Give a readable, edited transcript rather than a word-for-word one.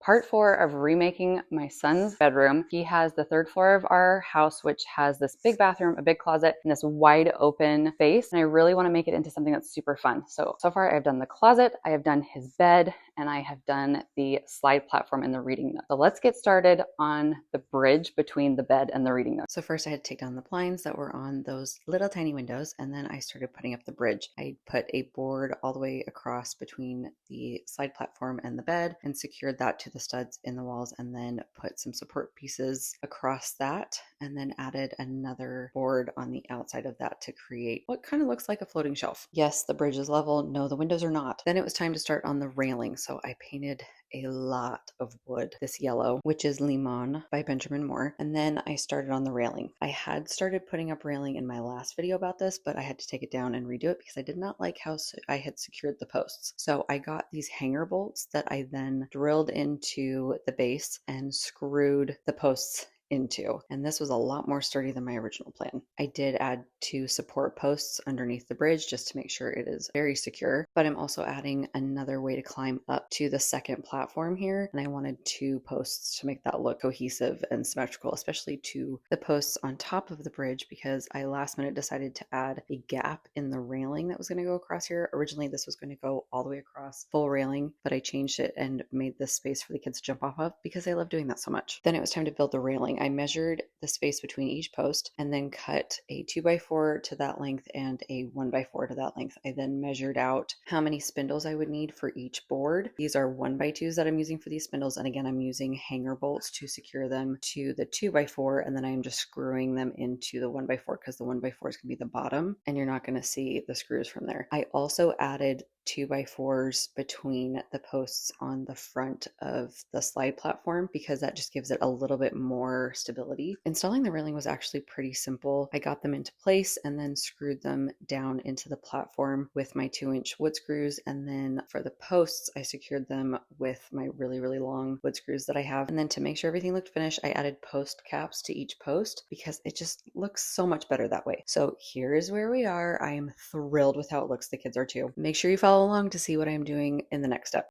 Part 4 of remaking my son's bedroom. He has the third floor of our house, which has this big bathroom, a big closet, and this wide open space. And I really want to make it into something that's super fun. So far I've done the closet, I have done his bed, and I have done the slide platform and the reading nook. So let's get started on the bridge between the bed and the reading nook. So first I had to take down the blinds that were on those little tiny windows, and then I started putting up the bridge. I put a board all the way across between the slide platform and the bed and secured that to the studs in the walls, and then put some support pieces across that, and then added another board on the outside of that to create what kind of looks like a floating shelf. Yes, the bridge is level. No, the windows are not. Then it was time to start on the railing. So I painted a lot of wood, this yellow, which is Limon by Benjamin Moore. And then I started on the railing. I had started putting up railing in my last video about this, but I had to take it down and redo it because I did not like how I had secured the posts. So I got these hanger bolts that I then drilled into the base and screwed the posts into, and this was a lot more sturdy than my original plan. I did add 2 support posts underneath the bridge just to make sure it is very secure, but I'm also adding another way to climb up to the second platform here, and I wanted 2 posts to make that look cohesive and symmetrical, especially to the posts on top of the bridge, because I last minute decided to add a gap in the railing that was going to go across here. Originally this was going to go all the way across, full railing, but I changed it and made this space for the kids to jump off of because I love doing that so much. Then it was time to build the railing. I measured the space between each post and then cut a 2x4 to that length and a 1x4 to that length. I then measured out how many spindles I would need for each board. These are 1x2s that I'm using for these spindles, and again I'm using hanger bolts to secure them to the 2x4, and then I'm just screwing them into the 1x4 because the 1x4 is going to be the bottom and you're not going to see the screws from there. I also added 2x4s between the posts on the front of the slide platform because that just gives it a little bit more stability. Installing the railing was actually pretty simple. I got them into place and then screwed them down into the platform with my 2-inch wood screws, and then for the posts I secured them with my really long wood screws that I have. And then to make sure everything looked finished, I added post caps to each post because it just looks so much better that way. So here is where we are. I am thrilled with how it looks. The kids are too. Make sure you follow along to see what I'm doing in the next step.